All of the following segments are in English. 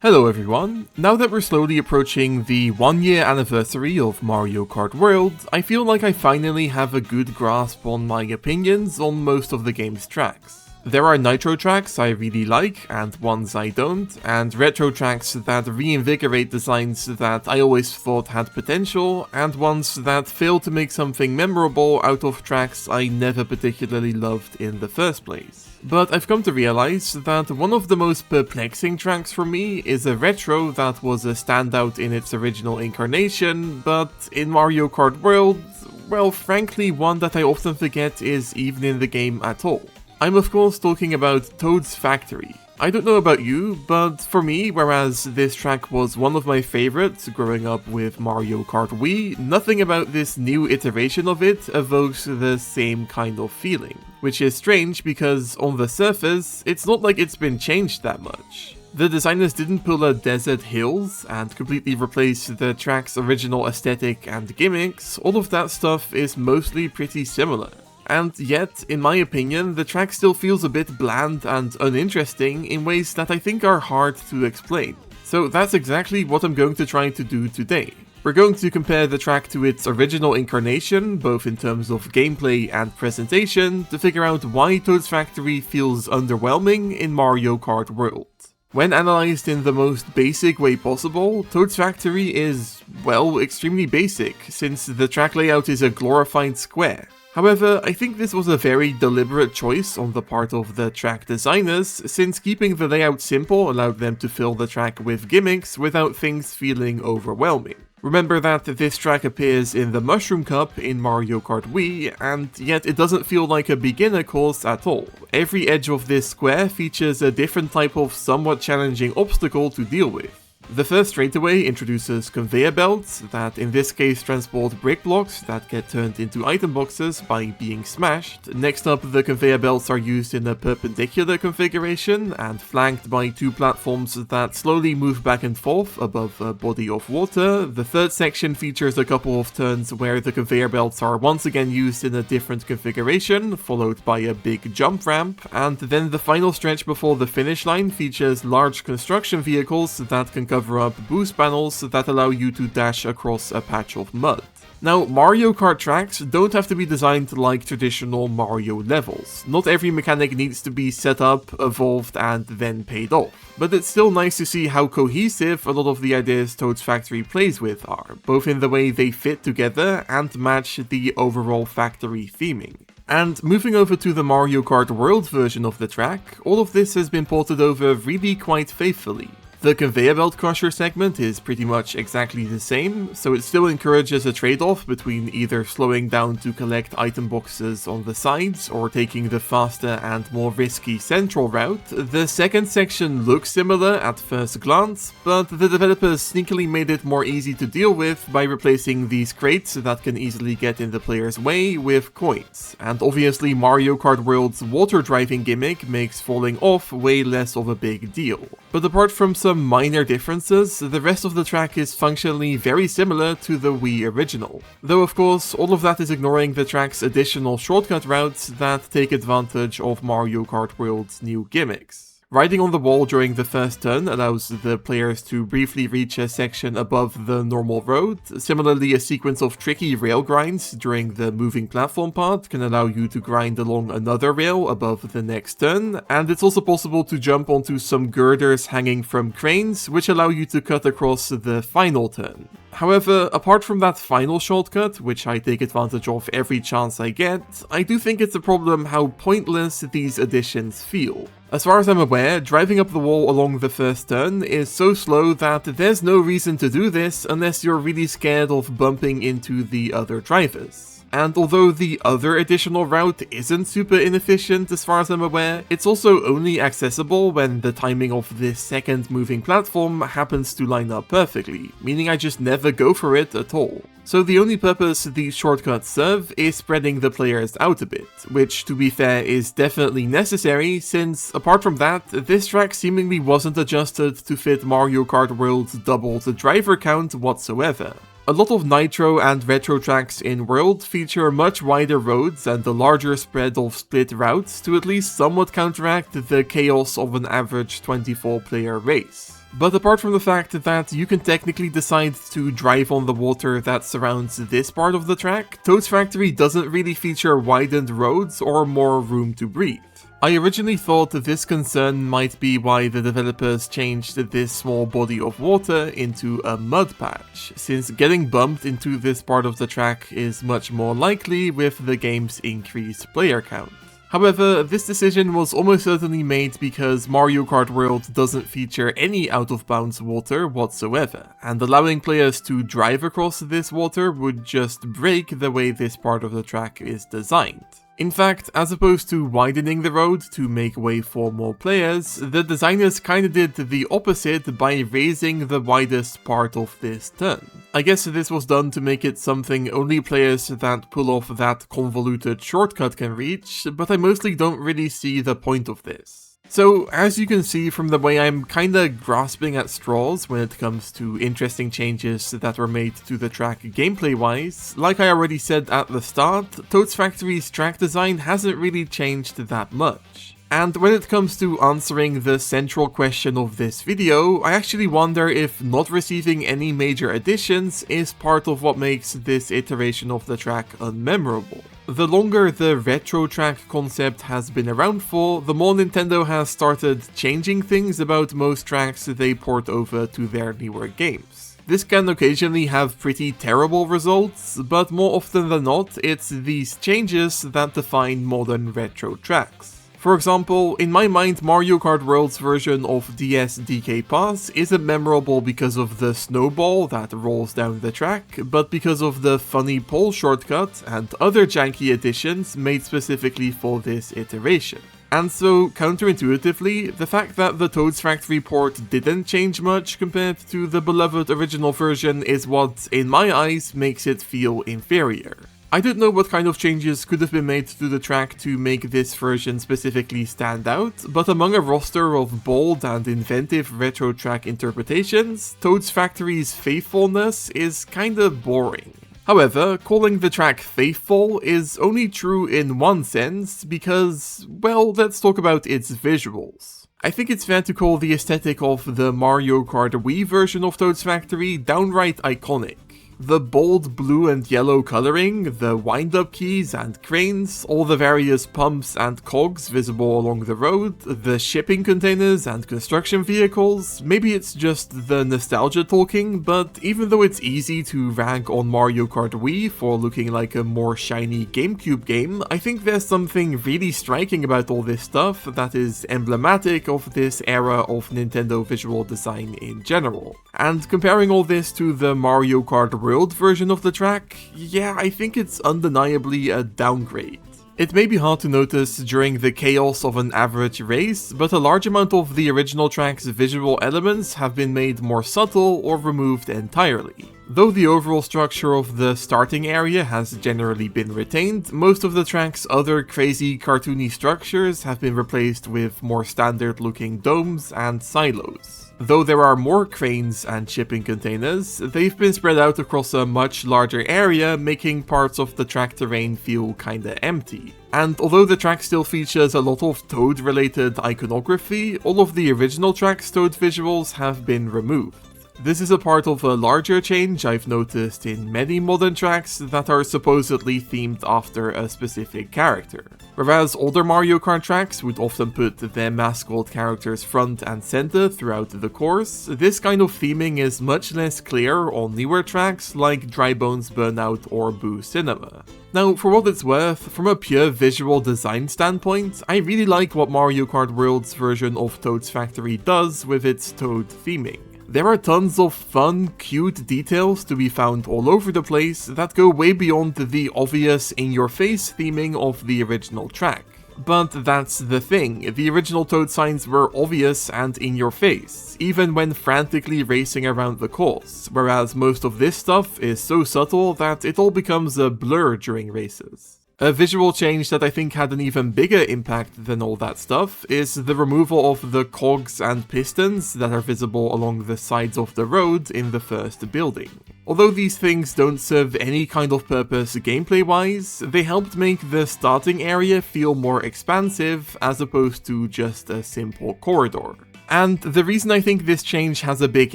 Hello everyone, now that we're slowly approaching the 1-year anniversary of Mario Kart World, I feel like I finally have a good grasp on my opinions on most of the game's tracks. There are nitro tracks I really like and ones I don't, and retro tracks that reinvigorate designs that I always thought had potential, and ones that fail to make something memorable out of tracks I never particularly loved in the first place. But I've come to realize that one of the most perplexing tracks for me is a retro that was a standout in its original incarnation, but in Mario Kart World, well, frankly one that I often forget is even in the game at all. I'm of course talking about Toad's Factory. I don't know about you, but for me, whereas this track was one of my favorites growing up with Mario Kart Wii, nothing about this new iteration of it evokes the same kind of feeling. Which is strange because on the surface, it's not like it's been changed that much. The designers didn't pull a Desert Hills and completely replace the track's original aesthetic and gimmicks, all of that stuff is mostly pretty similar. And yet, in my opinion, the track still feels a bit bland and uninteresting in ways that I think are hard to explain. So that's exactly what I'm going to try to do today. We're going to compare the track to its original incarnation, both in terms of gameplay and presentation, to figure out why Toad's Factory feels underwhelming in Mario Kart World. When analysed in the most basic way possible, Toad's Factory is, well, extremely basic, since the track layout is a glorified square. However, I think this was a very deliberate choice on the part of the track designers, since keeping the layout simple allowed them to fill the track with gimmicks without things feeling overwhelming. Remember that this track appears in the Mushroom Cup in Mario Kart Wii, and yet it doesn't feel like a beginner course at all. Every edge of this square features a different type of somewhat challenging obstacle to deal with. The first straightaway introduces conveyor belts that in this case transport brick blocks that get turned into item boxes by being smashed. Next up, the conveyor belts are used in a perpendicular configuration and flanked by two platforms that slowly move back and forth above a body of water. The third section features a couple of turns where the conveyor belts are once again used in a different configuration, followed by a big jump ramp, and then the final stretch before the finish line features large construction vehicles that can cover up boost panels that allow you to dash across a patch of mud. Now, Mario Kart tracks don't have to be designed like traditional Mario levels. Not every mechanic needs to be set up, evolved, and then paid off. But it's still nice to see how cohesive a lot of the ideas Toad's Factory plays with are, both in the way they fit together and match the overall factory theming. And moving over to the Mario Kart World version of the track, all of this has been ported over really quite faithfully. The conveyor belt crusher segment is pretty much exactly the same, so it still encourages a trade-off between either slowing down to collect item boxes on the sides or taking the faster and more risky central route. The second section looks similar at first glance, but the developers sneakily made it more easy to deal with by replacing these crates that can easily get in the player's way with coins. And obviously Mario Kart World's water driving gimmick makes falling off way less of a big deal. But apart from some minor differences, the rest of the track is functionally very similar to the Wii original. Though of course, all of that is ignoring the track's additional shortcut routes that take advantage of Mario Kart World's new gimmicks. Riding on the wall during the first turn allows the players to briefly reach a section above the normal road. Similarly, a sequence of tricky rail grinds during the moving platform part can allow you to grind along another rail above the next turn, and it's also possible to jump onto some girders hanging from cranes, which allow you to cut across the final turn. However, apart from that final shortcut, which I take advantage of every chance I get, I do think it's a problem how pointless these additions feel. As far as I'm aware, driving up the wall along the first turn is so slow that there's no reason to do this unless you're really scared of bumping into the other drivers. And although the other additional route isn't super inefficient as far as I'm aware, it's also only accessible when the timing of this second moving platform happens to line up perfectly, meaning I just never go for it at all. So the only purpose these shortcuts serve is spreading the players out a bit, which to be fair is definitely necessary since, apart from that, this track seemingly wasn't adjusted to fit Mario Kart World's doubled driver count whatsoever. A lot of Nitro and Retro tracks in World feature much wider roads and a larger spread of split routes to at least somewhat counteract the chaos of an average 24-player race. But apart from the fact that you can technically decide to drive on the water that surrounds this part of the track, Toad's Factory doesn't really feature widened roads or more room to breathe. I originally thought that this concern might be why the developers changed this small body of water into a mud patch, since getting bumped into this part of the track is much more likely with the game's increased player count. However, this decision was almost certainly made because Mario Kart World doesn't feature any out-of-bounds water whatsoever, and allowing players to drive across this water would just break the way this part of the track is designed. In fact, as opposed to widening the road to make way for more players, the designers kinda did the opposite by raising the widest part of this turn. I guess this was done to make it something only players that pull off that convoluted shortcut can reach, but I mostly don't really see the point of this. So, as you can see from the way I'm kinda grasping at straws when it comes to interesting changes that were made to the track gameplay-wise, like I already said at the start, Toad's Factory's track design hasn't really changed that much. And when it comes to answering the central question of this video, I actually wonder if not receiving any major additions is part of what makes this iteration of the track unmemorable. The longer the retro track concept has been around for, the more Nintendo has started changing things about most tracks they port over to their newer games. This can occasionally have pretty terrible results, but more often than not, it's these changes that define modern retro tracks. For example, in my mind, Mario Kart World's version of DS DK Pass isn't memorable because of the snowball that rolls down the track, but because of the funny pole shortcut and other janky additions made specifically for this iteration. And so, counterintuitively, the fact that the Toad's Factory port didn't change much compared to the beloved original version is what, in my eyes, makes it feel inferior. I don't know what kind of changes could have been made to the track to make this version specifically stand out, but among a roster of bold and inventive retro track interpretations, Toad's Factory's faithfulness is kinda boring. However, calling the track faithful is only true in one sense because, well, let's talk about its visuals. I think it's fair to call the aesthetic of the Mario Kart Wii version of Toad's Factory downright iconic. The bold blue and yellow coloring, the wind-up keys and cranes, all the various pumps and cogs visible along the road, the shipping containers and construction vehicles, maybe it's just the nostalgia talking, but even though it's easy to rag on Mario Kart Wii for looking like a more shiny GameCube game, I think there's something really striking about all this stuff that is emblematic of this era of Nintendo visual design in general. And comparing all this to the Mario Kart World version of the track, yeah, I think it's undeniably a downgrade. It may be hard to notice during the chaos of an average race, but a large amount of the original track's visual elements have been made more subtle or removed entirely. Though the overall structure of the starting area has generally been retained, most of the track's other crazy cartoony structures have been replaced with more standard-looking domes and silos. Though there are more cranes and shipping containers, they've been spread out across a much larger area, making parts of the track terrain feel kinda empty. And although the track still features a lot of Toad-related iconography, all of the original track's Toad visuals have been removed. This is a part of a larger change I've noticed in many modern tracks that are supposedly themed after a specific character. Whereas older Mario Kart tracks would often put their mascot characters front and center throughout the course, this kind of theming is much less clear on newer tracks like Drybones Burnout or Boo Cinema. Now, for what it's worth, from a pure visual design standpoint, I really like what Mario Kart World's version of Toad's Factory does with its Toad theming. There are tons of fun, cute details to be found all over the place that go way beyond the obvious in-your-face theming of the original track. But that's the thing, the original Toad signs were obvious and in your face, even when frantically racing around the course, whereas most of this stuff is so subtle that it all becomes a blur during races. A visual change that I think had an even bigger impact than all that stuff is the removal of the cogs and pistons that are visible along the sides of the road in the first building. Although these things don't serve any kind of purpose gameplay-wise, they helped make the starting area feel more expansive as opposed to just a simple corridor. And the reason I think this change has a big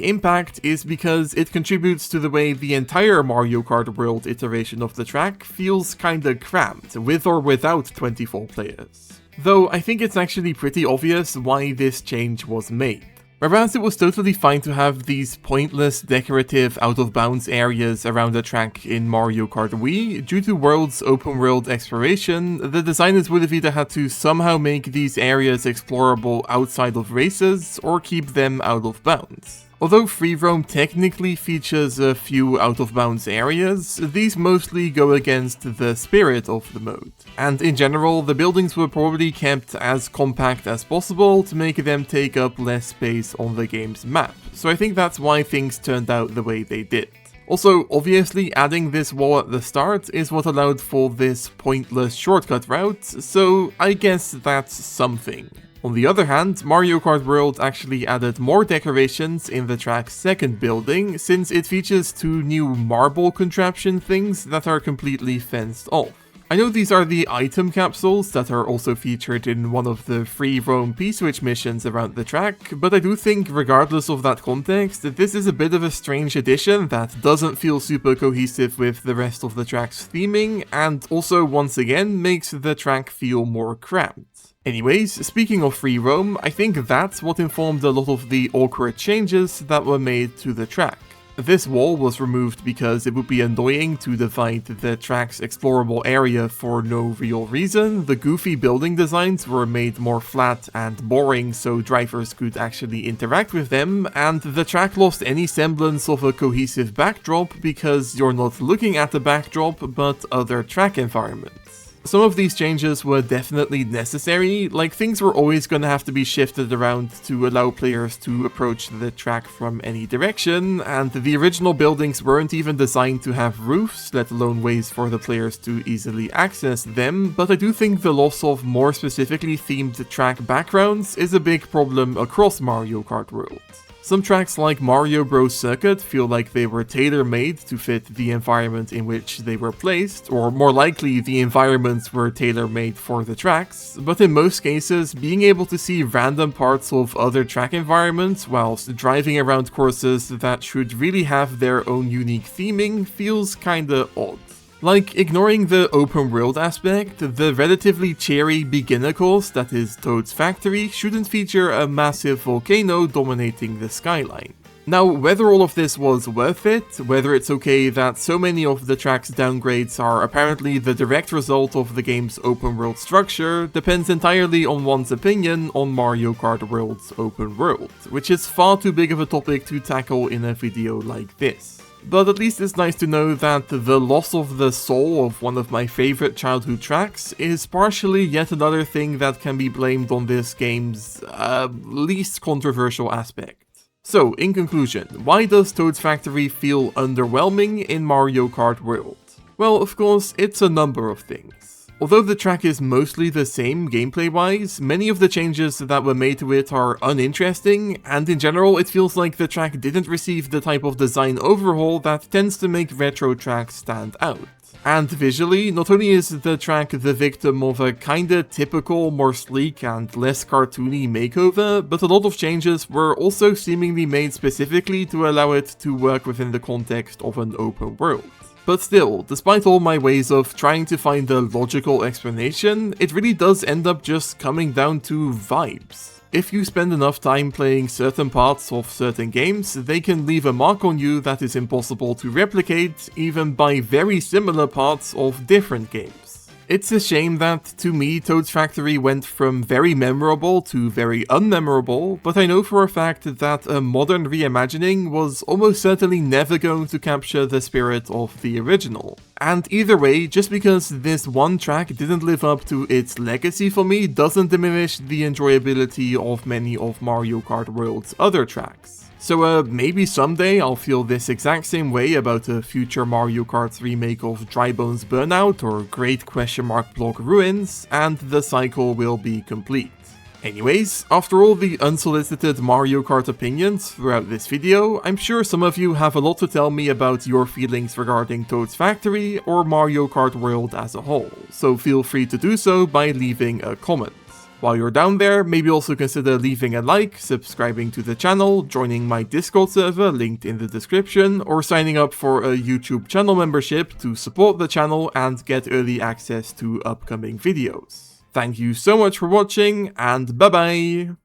impact is because it contributes to the way the entire Mario Kart World iteration of the track feels kinda cramped, with or without 24 players. Though I think it's actually pretty obvious why this change was made. Whereas it was totally fine to have these pointless, decorative, out-of-bounds areas around the track in Mario Kart Wii, due to World's open-world exploration, the designers would have either had to somehow make these areas explorable outside of races, or keep them out of bounds. Although Free Roam technically features a few out-of-bounds areas, these mostly go against the spirit of the mode. And in general, the buildings were probably kept as compact as possible to make them take up less space on the game's map, so I think that's why things turned out the way they did. Also, obviously adding this wall at the start is what allowed for this pointless shortcut route, so I guess that's something. On the other hand, Mario Kart World actually added more decorations in the track's second building, since it features two new marble contraption things that are completely fenced off. I know these are the item capsules that are also featured in one of the free roam P-Switch missions around the track, but I do think, regardless of that context, that this is a bit of a strange addition that doesn't feel super cohesive with the rest of the track's theming, and also once again makes the track feel more cramped. Anyways, speaking of free roam, I think that's what informed a lot of the awkward changes that were made to the track. This wall was removed because it would be annoying to divide the track's explorable area for no real reason, the goofy building designs were made more flat and boring so drivers could actually interact with them, and the track lost any semblance of a cohesive backdrop because you're not looking at the backdrop but other track environments. Some of these changes were definitely necessary, like things were always going to have to be shifted around to allow players to approach the track from any direction, and the original buildings weren't even designed to have roofs, let alone ways for the players to easily access them, but I do think the loss of more specifically themed track backgrounds is a big problem across Mario Kart World. Some tracks like Mario Bros. Circuit feel like they were tailor-made to fit the environment in which they were placed, or more likely the environments were tailor-made for the tracks, but in most cases, being able to see random parts of other track environments whilst driving around courses that should really have their own unique theming feels kinda odd. Like, ignoring the open world aspect, the relatively cheery beginner course that is Toad's Factory shouldn't feature a massive volcano dominating the skyline. Now, whether all of this was worth it, whether it's okay that so many of the track's downgrades are apparently the direct result of the game's open world structure, depends entirely on one's opinion on Mario Kart World's open world, which is far too big of a topic to tackle in a video like this. But at least it's nice to know that the loss of the soul of one of my favorite childhood tracks is partially yet another thing that can be blamed on this game's least controversial aspect. So, in conclusion, why does Toad's Factory feel underwhelming in Mario Kart World? Well, of course, it's a number of things. Although the track is mostly the same gameplay-wise, many of the changes that were made to it are uninteresting, and in general it feels like the track didn't receive the type of design overhaul that tends to make retro tracks stand out. And visually, not only is the track the victim of a kinda typical, more sleek and less cartoony makeover, but a lot of changes were also seemingly made specifically to allow it to work within the context of an open world. But still, despite all my ways of trying to find a logical explanation, it really does end up just coming down to vibes. If you spend enough time playing certain parts of certain games, they can leave a mark on you that is impossible to replicate, even by very similar parts of different games. It's a shame that, to me, Toad's Factory went from very memorable to very unmemorable, but I know for a fact that a modern reimagining was almost certainly never going to capture the spirit of the original. And either way, just because this one track didn't live up to its legacy for me doesn't diminish the enjoyability of many of Mario Kart World's other tracks. So maybe someday I'll feel this exact same way about a future Mario Kart remake of Drybones Burnout or Great Block Ruins, and the cycle will be complete. Anyways, after all the unsolicited Mario Kart opinions throughout this video, I'm sure some of you have a lot to tell me about your feelings regarding Toad's Factory or Mario Kart World as a whole, so feel free to do so by leaving a comment. While you're down there, maybe also consider leaving a like, subscribing to the channel, joining my Discord server linked in the description, or signing up for a YouTube channel membership to support the channel and get early access to upcoming videos. Thank you so much for watching, and bye bye!